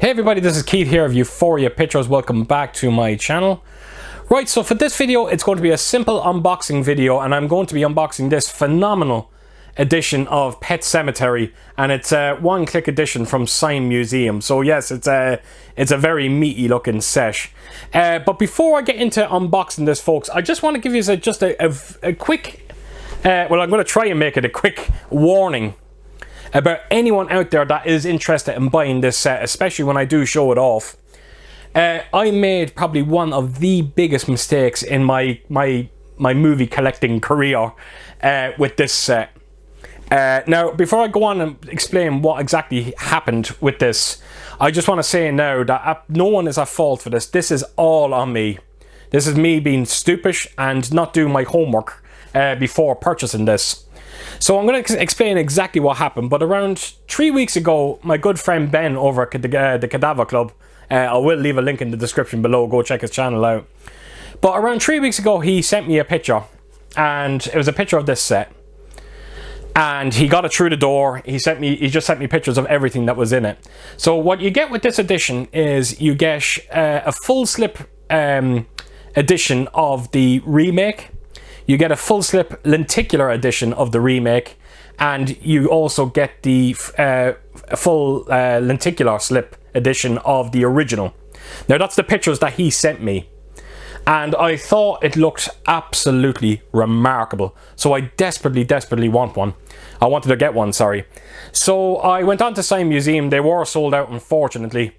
Hey everybody, this is Keith here of Euphoria Pictures. Welcome back to my channel. Right, so for this video, it's going to be a simple unboxing video, and I'm going to be unboxing this phenomenal edition of Pet Sematary, and it's a one-click edition from CineMuseum. So yes, it's a very meaty looking set. But before I get into unboxing this, folks, I just want to give you just a quick, well, I'm going to try and make it a quick warning about anyone out there that is interested in buying this set, especially when I do show it off. I made probably one of the biggest mistakes in my movie collecting career with this set. Now, before I go on and explain what exactly happened with this, I just want to say now that no one is at fault for this. This is all on me. This is me being stupid and not doing my homework before purchasing this. So I'm going to explain exactly what happened. But around 3 weeks ago, my good friend Ben over at the Cadaver Club, I will leave a link in the description below, go check his channel out. But around 3 weeks ago, he sent me a picture, and it was a picture of this set. And he got it through the door. He just sent me pictures of everything that was in it. So what you get with this edition is you get a full slip edition of the remake. You get a full slip lenticular edition of the remake, and you also get the full lenticular slip edition of the original. Now that's the pictures that he sent me, and I thought it looked absolutely remarkable. So I desperately want one. I wanted to get one, sorry. So I went on to CineMuseum. They were sold out, unfortunately,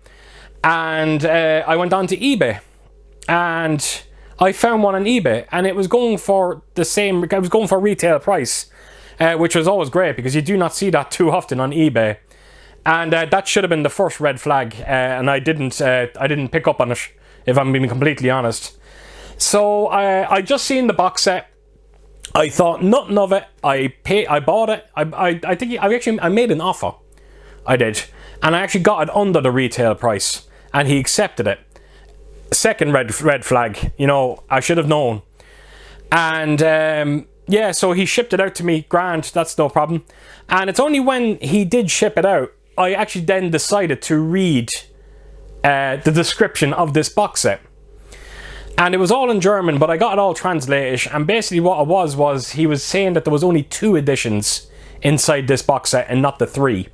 and I went on to eBay, and I found one on eBay, and it was going for the same. I was going for retail price, which was always great because you do not see that too often on eBay. And that should have been the first red flag, and I didn't pick up on it, if I'm being completely honest. So I just seen the box set. I thought nothing of it. I bought it. I think I made an offer. I did, and I actually got it under the retail price, and he accepted it. Second red flag, you know, I should have known. And yeah, so he shipped it out to me, grand, that's no problem. And it's only when he did ship it out, I actually then decided to read the description of this box set. And it was all in German, but I got it all translated, and basically what it was he was saying that there was only 2 editions inside this box set and not the 3.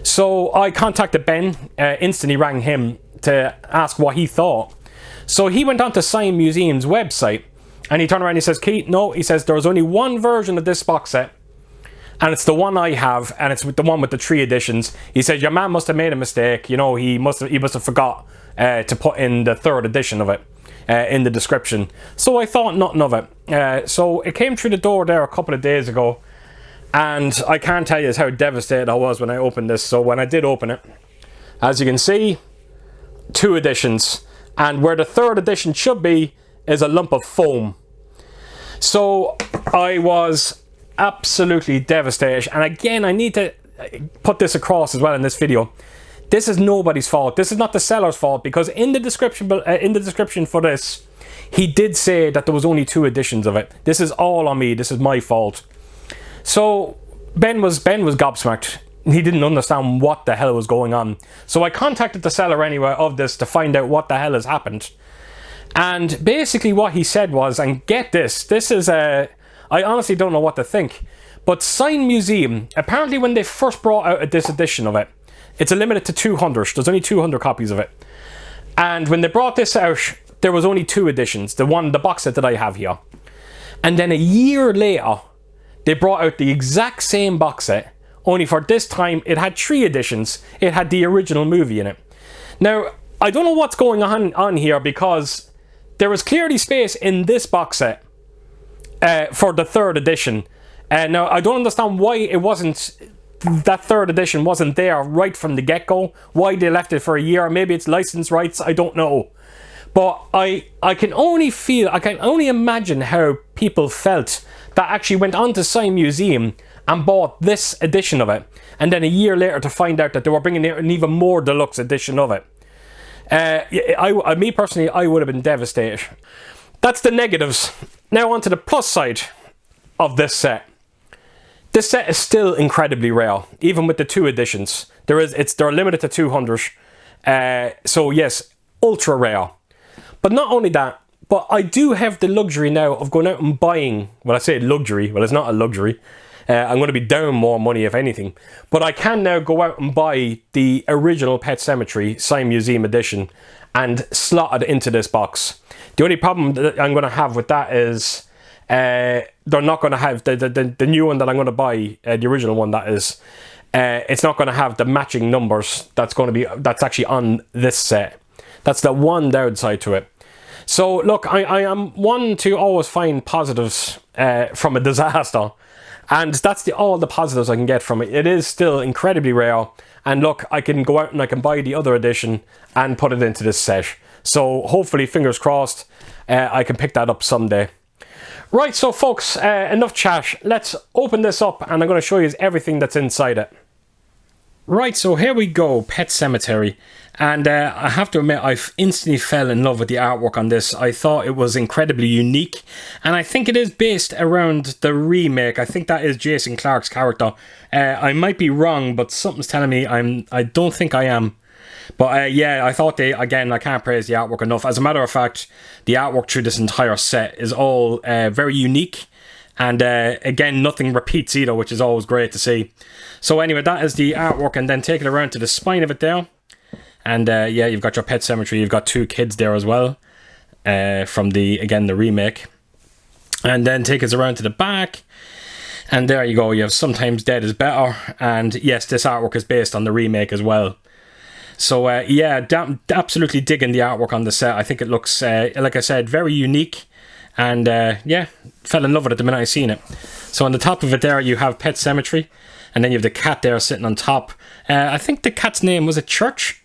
So I contacted Ben, instantly rang him to ask what he thought. So he went on to CineMuseum's website, and he turned around and he says, Keith, no, he says, there's only one version of this box set, and it's the one I have, and it's with the one with the 3 editions. He said, your man must have made a mistake, you know, he must have forgot to put in the 3rd edition of it in the description. So I thought nothing of it. So it came through the door there a couple of days ago, and I can't tell you how devastated I was when I opened this. So when I did open it, as you can see, 2 editions, and where the 3rd edition should be is a lump of foam. So I was absolutely devastated, and again I need to put this across as well in this video. This is nobody's fault. This is not the seller's fault, because in the description for this, he did say that there was only 2 editions of it. This is all on me. This is my fault. So Ben was gobsmacked. He didn't understand what the hell was going on. So I contacted the seller anyway of this to find out what the hell has happened. And basically what he said was, and get this is I honestly don't know what to think, but CineMuseum, apparently when they first brought out this edition of it, it's a limited to 200. There's only 200 copies of it. And when they brought this out, there was only 2 editions, the box set that I have here. And then a year later, they brought out the exact same box set, only for this time it had 3 editions. It had the original movie in it. Now, I don't know what's going on here, because there was clearly space in this box set for the 3rd edition. Now, I don't understand why that 3rd edition wasn't there right from the get-go. Why they left it for a year. Maybe it's license rights, I don't know. But I can only imagine how people felt that actually went on to CineMuseum and bought this edition of it, and then a year later to find out that they were bringing out an even more deluxe edition of it. Me personally, I would have been devastated. That's the negatives. Now on to the plus side of this set. This set is still incredibly rare, even with the 2 editions. They're limited to 200. So yes, ultra rare. But not only that, but I do have the luxury now of going out and buying, well, I say luxury, well, it's not a luxury. I'm going to be down more money, if anything. But I can now go out and buy the original Pet Sematary CineMuseum edition and slot it into this box. The only problem that I'm going to have with that is they're not going to have the new one that I'm going to buy, the original one that is, it's not going to have the matching numbers that's actually on this set. That's the one downside to it. So look, I am one to always find positives from a disaster, and that's all the positives I can get from it. It is still incredibly rare, and look, I can go out and I can buy the other edition and put it into this set. So hopefully, fingers crossed, I can pick that up someday. Right, so folks, enough chat. Let's open this up and I'm going to show you everything that's inside it. Right, so here we go, Pet Sematary. And I have to admit, I instantly fell in love with the artwork on this. I thought it was incredibly unique. And I think it is based around the remake. I think that is Jason Clarke's character. I might be wrong, but something's telling me I don't think I am. But yeah, I thought again, I can't praise the artwork enough. As a matter of fact, the artwork through this entire set is all very unique. And again, nothing repeats either, which is always great to see. So anyway, that is the artwork, and then take it around to the spine of it there. And yeah, you've got your Pet Sematary. You've got two kids there as well, from the remake. And then take us around to the back. And there you go, you have Sometimes Dead is Better. And yes, this artwork is based on the remake as well. So yeah, absolutely digging the artwork on the set. I think it looks, like I said, very unique. And yeah, fell in love with it the minute I seen it. So on the top of it there, you have Pet Sematary. And then you have the cat there sitting on top. I think the cat's name, was it Church?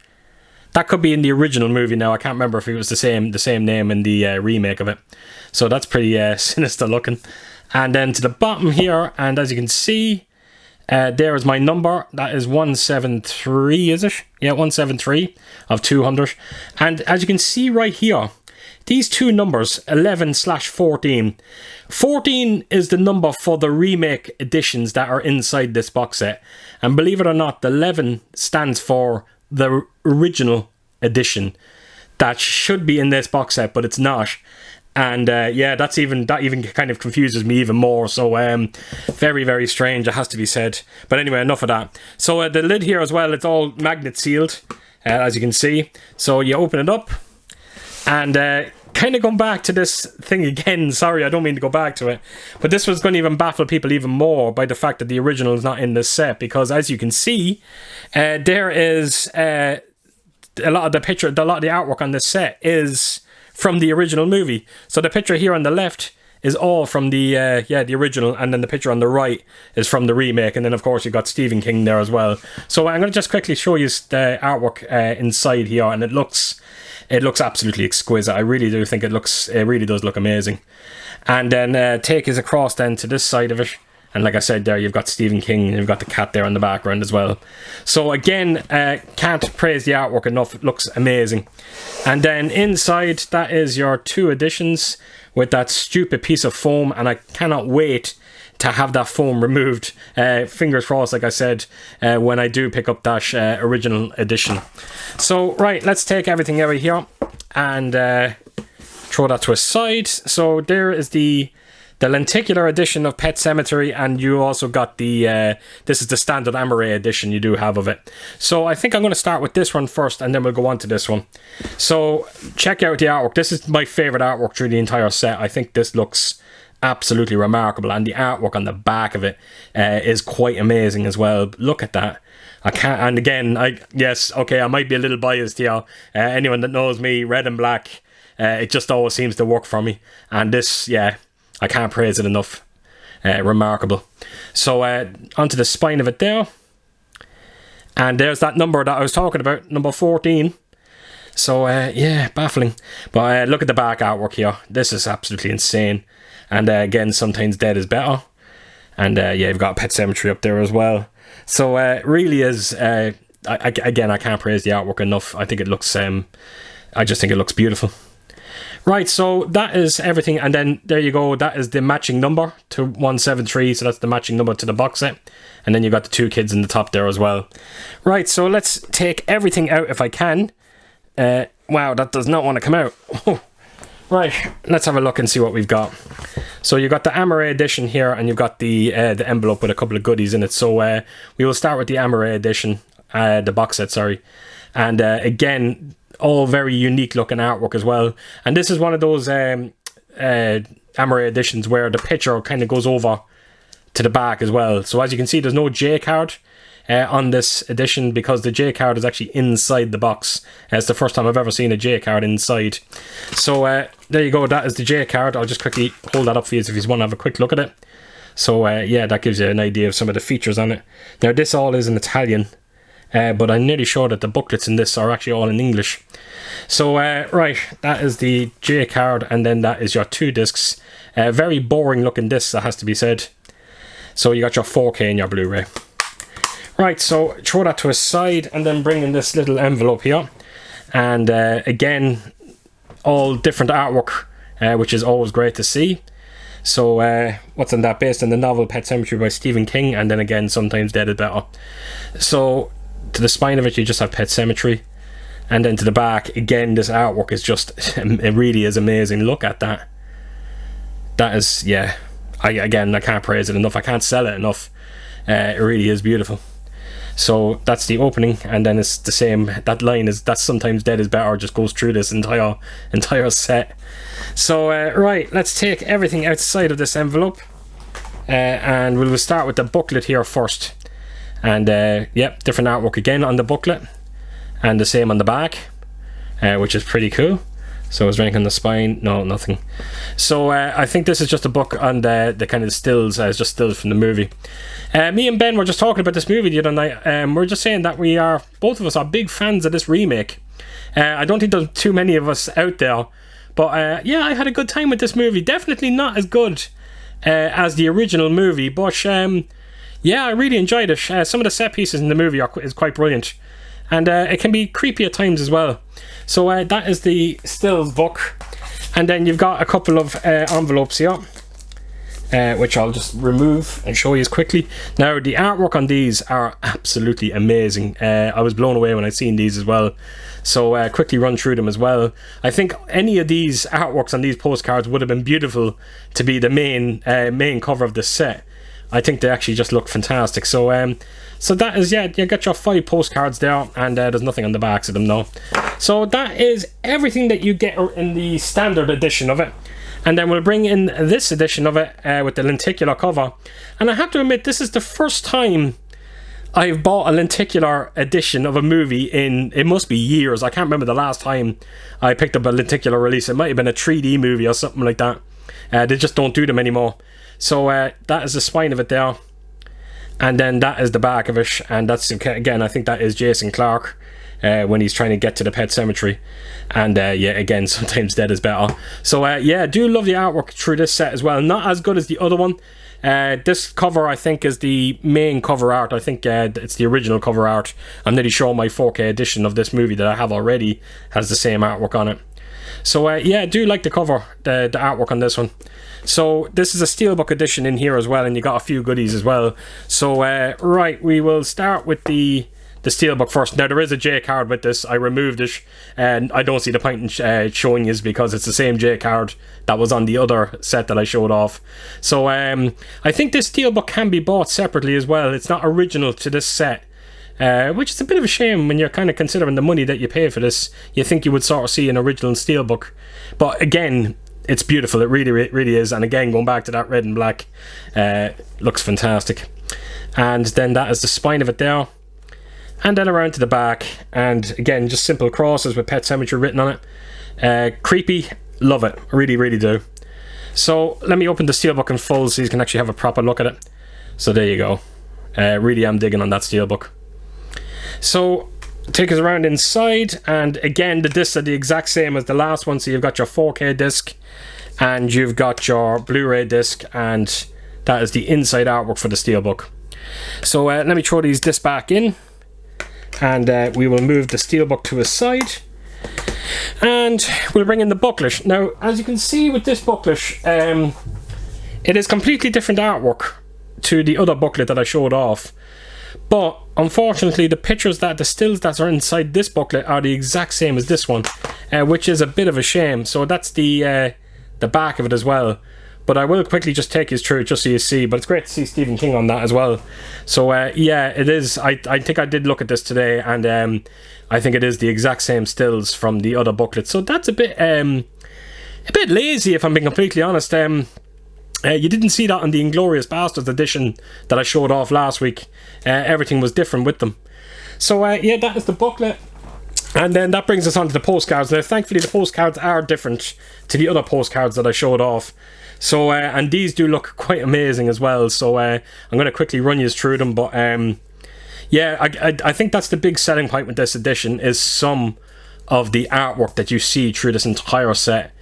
That could be in the original movie now. I can't remember if it was the same name in the remake of it. So that's pretty sinister looking. And then to the bottom here, and as you can see, there is my number. That is 173, is it? Yeah, 173 of 200. And as you can see right here, these two numbers, 11/14. 14 is the number for the remake editions that are inside this box set. And believe it or not, the 11 stands for the original edition that should be in this box set, but it's not. And yeah, that even kind of confuses me even more. So very, very strange, it has to be said. But anyway, enough of that. So the lid here as well, it's all magnet sealed, as you can see. So you open it up, and kind of going back to this thing again. Sorry, I don't mean to go back to it, but this was going to even baffle people even more by the fact that the original is not in this set, because as you can see, there is a lot of the artwork on this set is from the original movie. So the picture here on the left is all from the original, and then the picture on the right is from the remake, and then of course you've got Stephen King there as well. So I'm going to just quickly show you the artwork inside here, and it looks absolutely exquisite. I really do think it really does look amazing. And then take us across then to this side of it, and like I said there, you've got Stephen King, and you've got the cat there in the background as well. So again, can't praise the artwork enough. It looks amazing. And then inside, that is your two editions with that stupid piece of foam, and I cannot wait to have that foam removed. Fingers crossed, like I said, when I do pick up that original edition. So right, let's take everything out of here and throw that to a side. So there is the Lenticular edition of Pet Sematary, and you also got the this is the standard Amaray edition you do have of it. So I think I'm going to start with this one first, and then we'll go on to this one. So check out the artwork. This is my favorite artwork through the entire set. I think this looks absolutely remarkable, and the artwork on the back of it is quite amazing as well. Look at that. I can't, and again, yes, okay, I might be a little biased here. Anyone that knows me, red and black, it just always seems to work for me. And this, yeah, I can't praise it enough. Remarkable. So onto the spine of it there, and there's that number that I was talking about, number 14. So yeah, baffling. But look at the back artwork here. This is absolutely insane. And again, Sometimes Dead is Better. And yeah, you've got Pet Sematary up there as well. So it really is, again, I can't praise the artwork enough. I think it looks, I just think it looks beautiful. Right, so that is everything, and then there you go, that is the matching number to 173, so that's the matching number to the box set, and then you've got the two kids in the top there as well. Right, so let's take everything out if I can. Wow, that does not want to come out. Right, let's have a look and see what we've got. So you've got the Amore edition here, and you've got the envelope with a couple of goodies in it. So we will start with the Amore edition, the box set, sorry. And again, all very unique looking artwork as well. And this is one of those Amore editions where the picture kind of goes over to the back as well. So as you can see, there's no J card on this edition, because the J card is actually inside the box. It's the first time I've ever seen a J card inside. So there you go, that is the J card. I'll just quickly hold that up for you if you want to have a quick look at it. So yeah, that gives you an idea of some of the features on it. Now this all is in Italian, but I'm nearly sure that the booklets in this are actually all in English. So right, that is the J card, and then that is your 2 discs. Very boring looking discs, that has to be said. So you got your 4K and your Blu-ray. Right, so throw that to a side, and then bring in this little envelope here. And again, all different artwork, which is always great to see. So what's in that? Based on the novel Pet Sematary by Stephen King, and then again, Sometimes Dead is Better. So to the spine of it, you just have Pet Sematary. And then to the back, again, this artwork is just, it really is amazing. Look at that. That is, yeah, I can't praise it enough. I can't sell it enough. It really is beautiful. So that's the opening, and then it's the same. That line is, that's Sometimes Dead is Better, just goes through this entire set. So right, let's take everything outside of this envelope, and we'll start with the booklet here first. And yep, different artwork again on the booklet, and the same on the back, which is pretty cool. So is there anything on the spine? No, nothing. So I think this is just a book on the kind of stills, it's just stills from the movie. Me and Ben were just talking about this movie the other night. We're just saying that both of us are big fans of this remake. I don't think there's too many of us out there, but yeah, I had a good time with this movie. Definitely not as good as the original movie, but yeah, I really enjoyed it. Some of the set pieces in the movie is quite brilliant, and it can be creepy at times as well. So that is the stills book, and then you've got a couple of envelopes here, which I'll just remove and show you quickly. Now the artwork on these are absolutely amazing. I was blown away when I seen these as well. So quickly run through them as well. I think any of these artworks on these postcards would have been beautiful to be the main cover of the set. I think they actually just look fantastic. So so that is, yeah, you got your 5 postcards there, and there's nothing on the backs of them though. So that is everything that you get in the standard edition of it. And then we'll bring in this edition of it with the lenticular cover. And I have to admit, this is the first time I've bought a lenticular edition of a movie in, it must be years. I can't remember the last time I picked up a lenticular release. It might have been a 3D movie or something like that. They just don't do them anymore. So that is the spine of it there, and then that is the back of it, and that's, again, I think that is Jason Clarke when he's trying to get to the Pet Sematary. And yeah, again, Sometimes Dead is Better. So yeah, do love the artwork through this set as well. Not as good as the other one. This cover, I think, is the main cover art. I think it's the original cover art. I'm nearly sure my 4K edition of this movie that I have already has the same artwork on it. So yeah, do like the cover, the artwork on this one. So this is a steelbook edition in here as well, and you got a few goodies as well. So right, we will start with the steelbook first. Now there is a J card with this. I removed it, and I don't see the point in showing you, because it's the same J card that was on the other set that I showed off. So I think this steelbook can be bought separately as well. It's not original to this set, which is a bit of a shame when you're kind of considering the money that you pay for this. You think you would sort of see an original steelbook, but again, it's beautiful. It really is. And again, going back to that red and black, looks fantastic. And then that is the spine of it there, and then around to the back, and again, just simple crosses with Pet Sematary written on it. Creepy, love it, really do. So let me open the steelbook in full so you can actually have a proper look at it. So there you go. Really am digging on that steelbook. So take us around inside, and again, the discs are the exact same as the last one. So you've got your 4K disc, and you've got your Blu-ray disc, and that is the inside artwork for the steelbook. So let me throw these discs back in, and we will move the steelbook to a side. And we'll bring in the booklet. Now, as you can see with this booklet, it is completely different artwork to the other booklet that I showed off. But unfortunately, the pictures the stills that are inside this booklet are the exact same as this one, which is a bit of a shame. So that's the back of it as well. But I will quickly just take you through it just so you see. But it's great to see Stephen King on that as well. So yeah, it is. I think I did look at this today, and I think it is the exact same stills from the other booklet. So that's a bit lazy, if I'm being completely honest. You didn't see that on the Inglorious Bastards edition that I showed off last week. Everything was different with them. So yeah, that is the booklet. And then that brings us on to the postcards. Now, thankfully, the postcards are different to the other postcards that I showed off. So, and these do look quite amazing as well. So, I'm going to quickly run you through them. But, yeah, I think that's the big selling point with this edition is some of the artwork that you see through this entire set.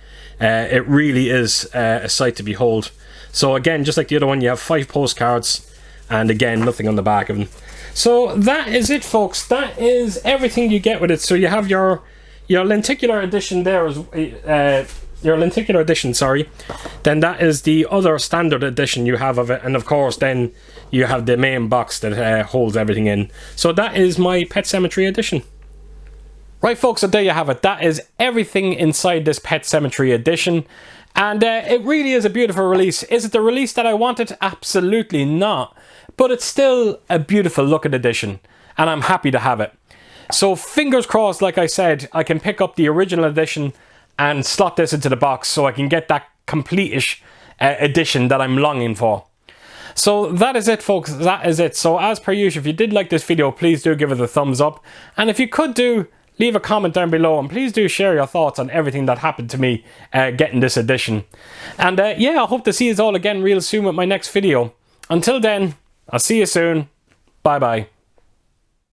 It really is a sight to behold. So, again, just like the other one, you have 5 postcards. And, again, nothing on the back of them. So, that is it, folks. That is everything you get with it. So, you have your lenticular edition there as your lenticular edition, sorry. Then that is the other standard edition you have of it, and of course then you have the main box that holds everything in. So that is my Pet Sematary edition. Right, folks, so there you have it. That is everything inside this Pet Sematary edition, and it really is a beautiful release. Is it the release that I wanted? Absolutely not, but it's still a beautiful looking edition, and I'm happy to have it. So fingers crossed, like I said, I can pick up the original edition and slot this into the box so I can get that complete-ish edition that I'm longing for. So that is it, folks. That is it. So as per usual, if you did like this video, please do give it a thumbs up. And if you could do, leave a comment down below. And please do share your thoughts on everything that happened to me getting this edition. And yeah, I hope to see you all again real soon with my next video. Until then, I'll see you soon. Bye-bye.